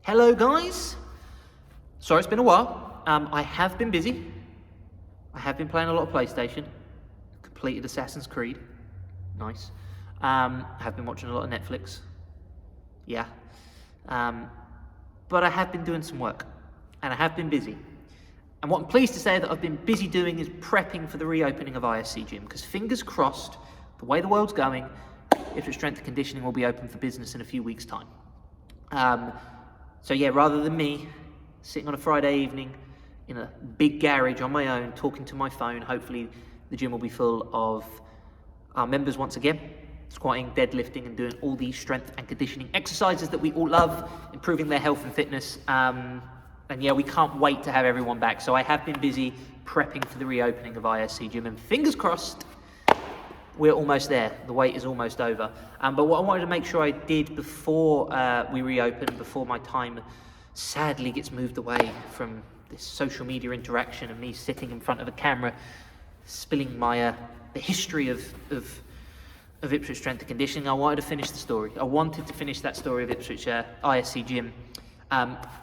Hello guys, sorry it's been a while. I have been busy. I have been playing a lot of PlayStation, completed Assassin's Creed, nice. Have been watching a lot of Netflix, yeah. But I have been doing some work, and I have been busy. And what I'm pleased to say that I've been busy doing is prepping for the reopening of ISC Gym, because fingers crossed, the way the world's going, Ipswich Strength and Conditioning will be open for business in a few weeks' time. So yeah, rather than me sitting on a Friday evening in a big garage on my own, talking to my phone, hopefully the gym will be full of our members once again, squatting, deadlifting, and doing all these strength and conditioning exercises that we all love, improving their health and fitness. And yeah, we can't wait to have everyone back. So I have been busy prepping for the reopening of ISC Gym, and fingers crossed, we're almost there. The wait is almost over. But what I wanted to make sure I did before we reopen, before my time sadly gets moved away from this social media interaction and me sitting in front of a camera, spilling my the history of Ipswich Strength and Conditioning, I wanted to finish the story. I wanted to finish that story of Ipswich ISC Gym.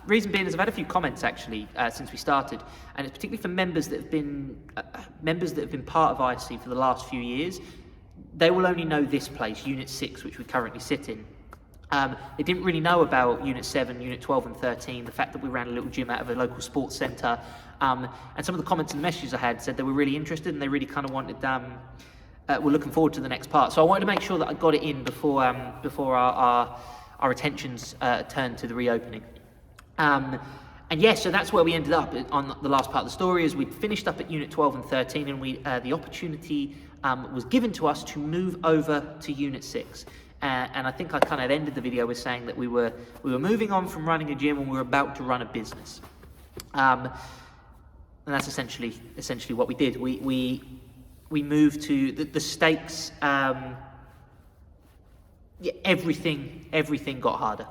Reason being is I've had a few comments actually since we started, and it's particularly for members that have been part of ISC for the last few years. They will only know this place, Unit 6, which we currently sit in. They didn't really know about Unit 7, Unit 12 and 13, the fact that we ran a little gym out of a local sports centre. And some of the comments and messages I had said they were really interested and they really kind of wanted, were looking forward to the next part. So I wanted to make sure that I got it in before our attentions turned to the reopening. And yeah, so that's where we ended up on the last part of the story, is we'd finished up at Unit 12 and 13, and the opportunity was given to us to move over to Unit 6. And I think I kind of ended the video with saying that we were moving on from running a gym and we were about to run a business. And that's essentially what we did. We moved to the stakes. Yeah, everything got harder.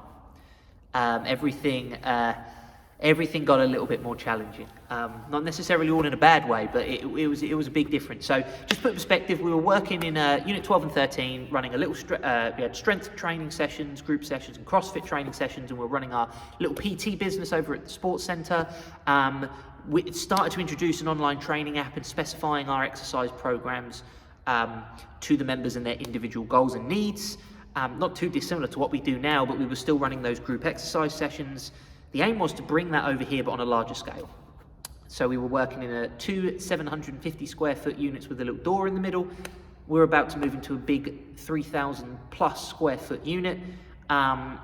Everything got a little bit more challenging. Not necessarily all in a bad way, but it was a big difference. So just to put in perspective, we were working in Unit 12 and 13, running a little we had strength training sessions, group sessions, and CrossFit training sessions, and we were running our little PT business over at the sports centre. We started to introduce an online training app and specifying our exercise programs to the members and their individual goals and needs. Not too dissimilar to what we do now, but we were still running those group exercise sessions. The aim was to bring that over here, but on a larger scale. So we were working in two 750 square foot units with a little door in the middle. We're about to move into a big 3,000 plus square foot unit, and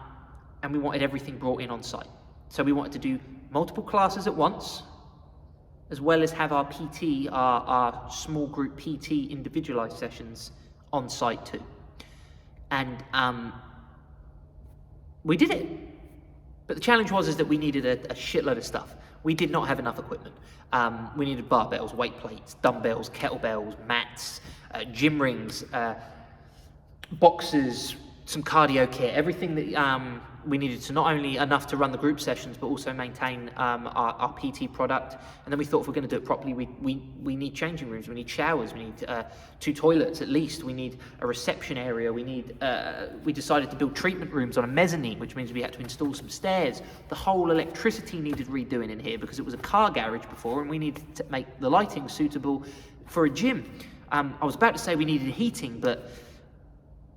we wanted everything brought in on site. So we wanted to do multiple classes at once, as well as have our PT, our small group PT individualized sessions on site too. And we did it. But the challenge was that we needed a shitload of stuff. We did not have enough equipment. We needed barbells, weight plates, dumbbells, kettlebells, mats, gym rings, boxes, some cardio kit, everything that we needed to not only enough to run the group sessions, but also maintain our PT product. And then we thought if we're going to do it properly, we need changing rooms, we need showers, we need 2 toilets at least, we need a reception area, we decided to build treatment rooms on a mezzanine, which means we had to install some stairs. The whole electricity needed redoing in here because it was a car garage before, and we needed to make the lighting suitable for a gym. I was about to say we needed heating, but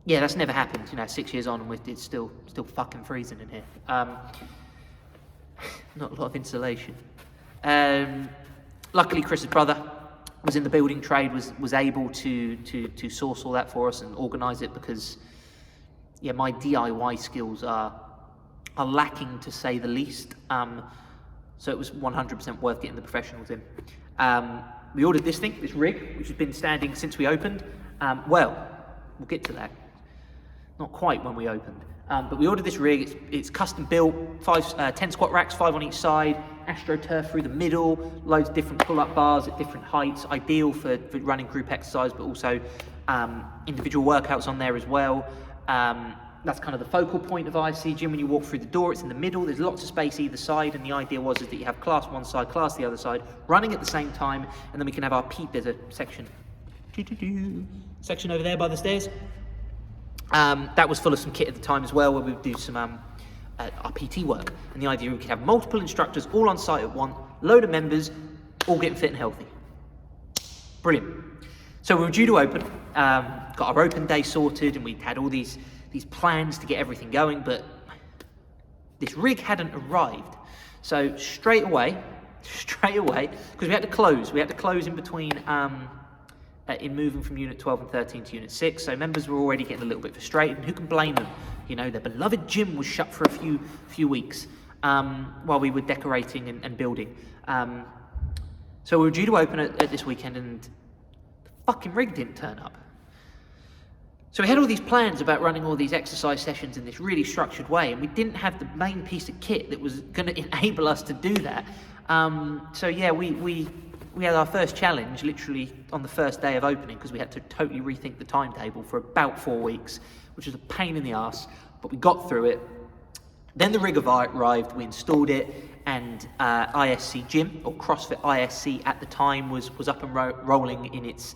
yeah, that's never happened. 6 years on, and it's still fucking freezing in here. Not a lot of insulation. Luckily, Chris's brother was in the building trade, was able to source all that for us and organise it, because yeah, my DIY skills are lacking, to say the least. So it was 100% worth getting the professionals in. We ordered this rig, which has been standing since we opened. We'll get to that. Not quite when we opened, but we ordered this rig. It's custom built, 10 squat racks, 5 on each side, AstroTurf through the middle, loads of different pull-up bars at different heights, ideal for running group exercise, but also individual workouts on there as well. That's kind of the focal point of ISC Gym. When you walk through the door, it's in the middle, there's lots of space either side, and the idea was that you have class one side, class the other side, running at the same time, and then we can have our there's a section over there by the stairs. That was full of some kit at the time as well, where we would do some our PT work. And the idea we could have multiple instructors all on site at once, load of members, all getting fit and healthy. Brilliant. So we were due to open, got our open day sorted, and we had all these plans to get everything going, but this rig hadn't arrived. So straight away, because we had to close in between, in moving from Unit 12 and 13 to Unit 6, so members were already getting a little bit frustrated, and who can blame them? You know, their beloved gym was shut for a few weeks while we were decorating and building. So we were due to open at this weekend, and the fucking rig didn't turn up. So we had all these plans about running all these exercise sessions in this really structured way, and we didn't have the main piece of kit that was going to enable us to do that. So yeah, we had our first challenge literally on the first day of opening, because we had to totally rethink the timetable for about 4 weeks, which was a pain in the ass, but we got through it. Then the rig arrived, we installed it, and ISC Gym, or CrossFit ISC at the time, was up and rolling in its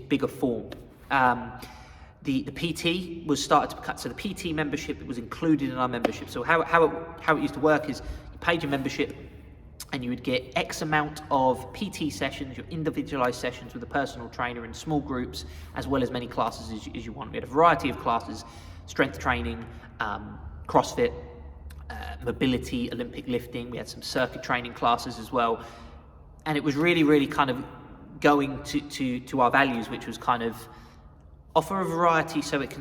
bigger form. The PT was started to cut, so the PT membership, it was included in our membership. So how it used to work is you paid your membership, and you would get X amount of PT sessions, your individualized sessions with a personal trainer in small groups, as well as many classes as you want. We had a variety of classes: strength training, CrossFit, mobility, Olympic lifting. We had some circuit training classes as well. And it was really, really kind of going to our values, which was kind of offer a variety so we can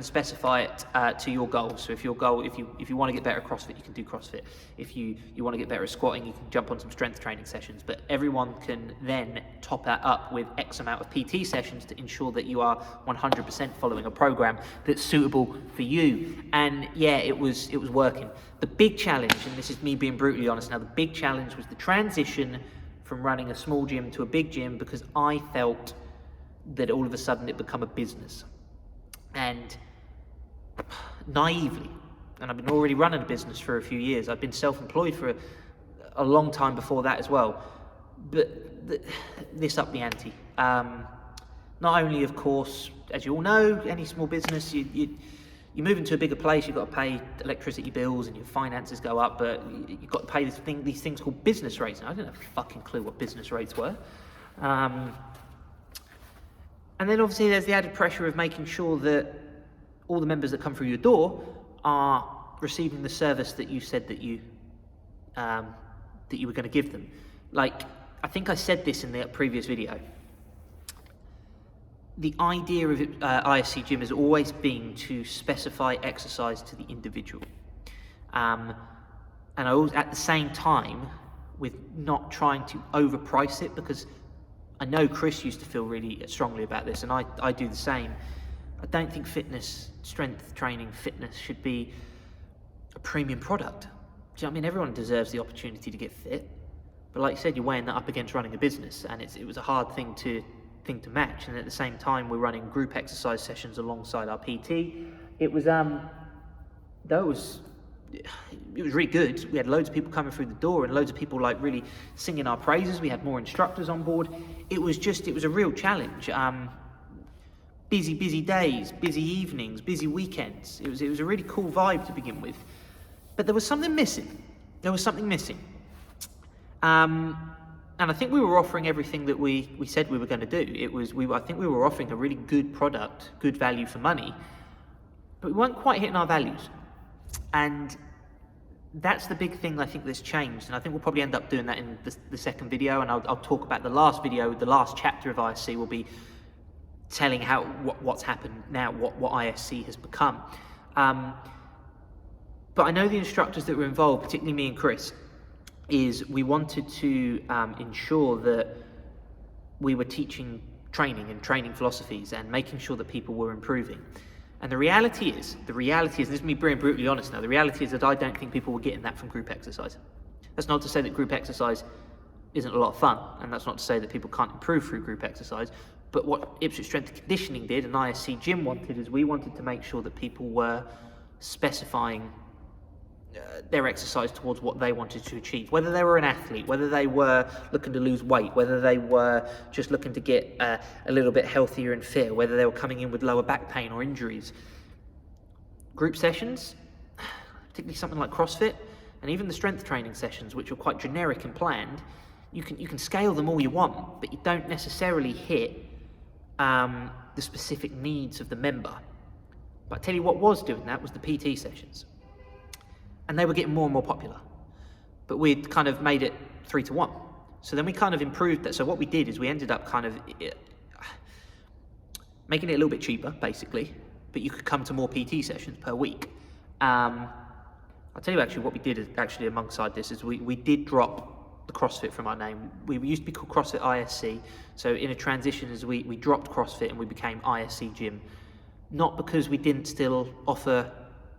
specify it to your goals. So if you want to get better at CrossFit, you can do CrossFit. If you want to get better at squatting, you can jump on some strength training sessions. But everyone can then top that up with X amount of PT sessions to ensure that you are 100% following a program that's suitable for you. And yeah, it was working. The big challenge, and this is me being brutally honest now, the big challenge was the transition from running a small gym to a big gym, because I felt that all of a sudden it become a business. And naively, and I've been already running a business for a few years, I've been self-employed for a long time before that as well, but this upped the ante. Not only, of course, as you all know, any small business, you move into a bigger place, you've got to pay electricity bills and your finances go up, but you've got to pay these things called business rates. And I didn't have a fucking clue what business rates were. And then obviously there's the added pressure of making sure that all the members that come through your door are receiving the service that you said that you were going to give them. Like, I think I said this in the previous video. The idea of ISC Gym has always been to specify exercise to the individual. And I always, at the same time, with not trying to overprice it, because I know Chris used to feel really strongly about this, and I do the same. I don't think strength training, fitness should be a premium product. Do you know what I mean? Everyone deserves the opportunity to get fit. But like you said, you're weighing that up against running a business, and it was a hard thing to match. And at the same time, we're running group exercise sessions alongside our PT. It was really good. We had loads of people coming through the door, and loads of people like really singing our praises. We had more instructors on board. It was a real challenge. Busy days, busy evenings, busy weekends. It was a really cool vibe to begin with. But there was something missing. And I think we were offering everything that we said we were going to do. I think we were offering a really good product, good value for money, but we weren't quite hitting our values. And that's the big thing I think that's changed. And I think we'll probably end up doing that in the second video. And I'll talk about the last video, the last chapter of ISC will be telling what's happened now, what ISC has become. But I know the instructors that were involved, particularly me and Chris, is we wanted to ensure that we were teaching training and training philosophies and making sure that people were improving. And the reality is, this is me being brutally honest now, the reality is that I don't think people were getting that from group exercise. That's not to say that group exercise isn't a lot of fun, and that's not to say that people can't improve through group exercise, but what Ipswich Strength and Conditioning did and ISC Gym wanted is we wanted to make sure that people were specifying their exercise towards what they wanted to achieve, whether they were an athlete, whether they were looking to lose weight, whether they were just looking to get a little bit healthier and fit, whether they were coming in with lower back pain or injuries. Group sessions, particularly something like CrossFit, and even the strength training sessions, which are quite generic and planned, you can scale them all you want, but you don't necessarily hit the specific needs of the member. But I tell you what was doing that was the PT sessions. And they were getting more and more popular. But we'd kind of made it 3-to-1. So then we kind of improved that. So what we did is we ended up kind of making it a little bit cheaper, basically, but you could come to more PT sessions per week. I'll tell you actually what we did actually alongside this is we did drop the CrossFit from our name. We used to be called CrossFit ISC. So in a transition as we dropped CrossFit and we became ISC Gym, not because we didn't still offer,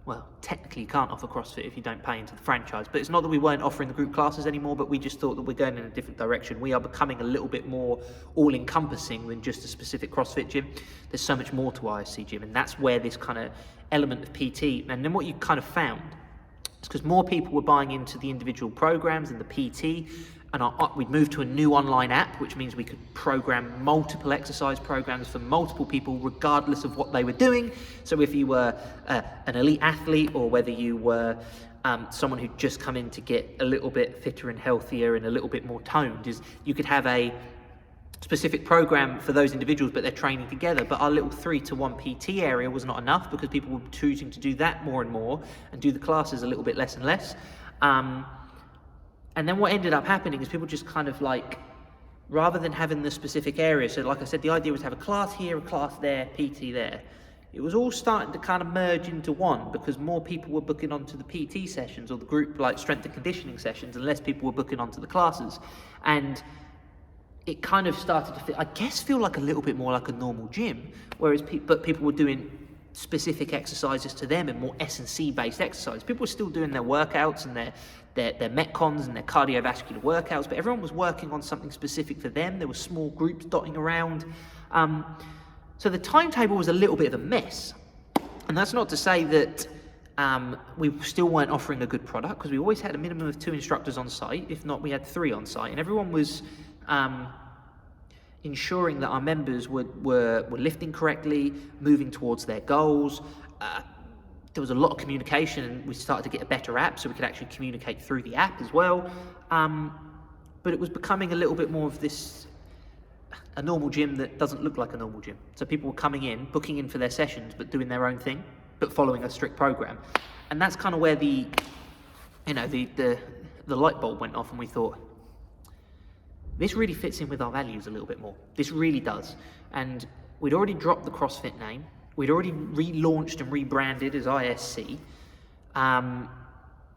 well, technically you can't offer CrossFit if you don't pay into the franchise, but it's not that we weren't offering the group classes anymore, but we just thought that we're going in a different direction. We are becoming a little bit more all-encompassing than just a specific CrossFit gym. There's so much more to ISC Gym, and that's where this kind of element of PT, and then what you kind of found is because more people were buying into the individual programs and the PT, and we'd moved to a new online app, which means we could program multiple exercise programs for multiple people regardless of what they were doing. So if you were an elite athlete, or whether you were someone who'd just come in to get a little bit fitter and healthier and a little bit more toned, is you could have a specific program for those individuals, but they're training together. But our little 3-to-1 PT area was not enough because people were choosing to do that more and more and do the classes a little bit less and less. And then what ended up happening is people just kind of like, rather than having the specific area, so like I said, the idea was to have a class here, a class there, PT there. It was all starting to kind of merge into one because more people were booking onto the PT sessions or the group like strength and conditioning sessions, and less people were booking onto the classes. And it kind of started to feel like a little bit more like a normal gym, whereas people were doing specific exercises to them and more S&C based exercises. People were still doing their workouts and their metcons and their cardiovascular workouts, but everyone was working on something specific for them. There were small groups dotting around. So the timetable was a little bit of a mess. And that's not to say that we still weren't offering a good product, because we always had a minimum of 2 instructors on site. If not, we had 3 on site, and everyone was ensuring that our members were lifting correctly, moving towards their goals. There was a lot of communication, and we started to get a better app so we could actually communicate through the app as well. But it was becoming a little bit more of a normal gym that doesn't look like a normal gym. So people were coming in, booking in for their sessions, but doing their own thing, but following a strict program. And that's kind of where the light bulb went off, and we thought, this really fits in with our values a little bit more. This really does. And we'd already dropped the CrossFit name. We'd already relaunched and rebranded as ISC.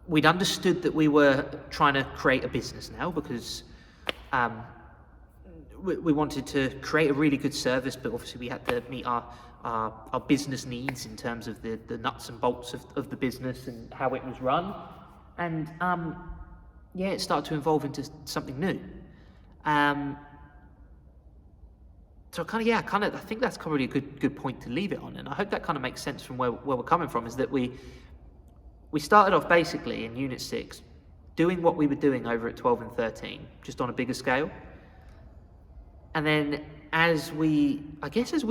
We'd understood that we were trying to create a business now, because we wanted to create a really good service, but obviously we had to meet our business needs in terms of the nuts and bolts of the business and how it was run. And it started to evolve into something new. So I think that's probably a good point to leave it on, and I hope that kind of makes sense from where we're coming from. Is that we started off basically in Unit 6 doing what we were doing over at 12 and 13, just on a bigger scale. And then as we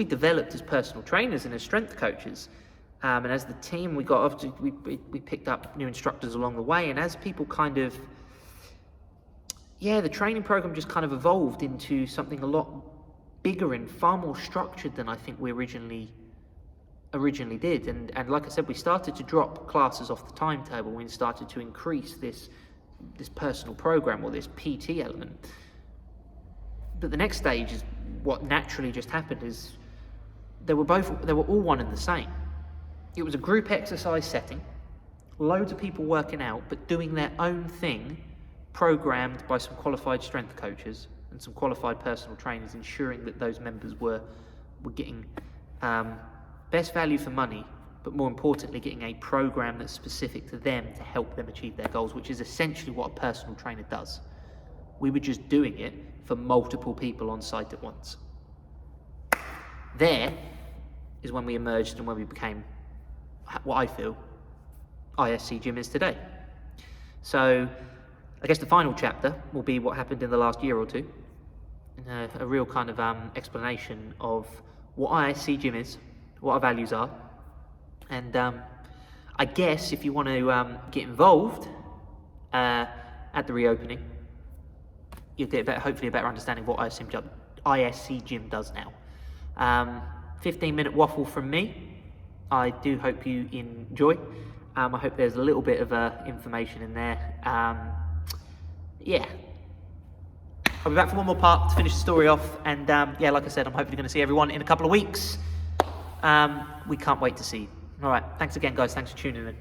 developed as personal trainers and as strength coaches, and as the team, we picked up new instructors along the way, and as people kind of, the training program just kind of evolved into something a lot bigger and far more structured than I think we originally did. And like I said, we started to drop classes off the timetable. We started to increase this personal program, or this PT element. But the next stage is what naturally just happened, is they were all one and the same. It was a group exercise setting, loads of people working out, but doing their own thing, programmed by some qualified strength coaches and some qualified personal trainers, ensuring that those members were getting best value for money, but more importantly, getting a program that's specific to them to help them achieve their goals, which is essentially what a personal trainer does. We were just doing it for multiple people on site at once. There is when we emerged and when we became what I feel ISC Gym is today. So I guess the final chapter will be what happened in the last year or two. A real kind of explanation of what ISC Gym is, what our values are. And I I guess if you want to get involved at the reopening, you'll get hopefully a better understanding of what ISC Gym does now. 15-minute waffle from me. I do hope you enjoy. I hope there's a little bit of information in there. Yeah. I'll be back for one more part to finish the story off. And yeah, like I said, I'm hopefully going to see everyone in a couple of weeks. We can't wait to see you. All right. Thanks again, guys. Thanks for tuning in.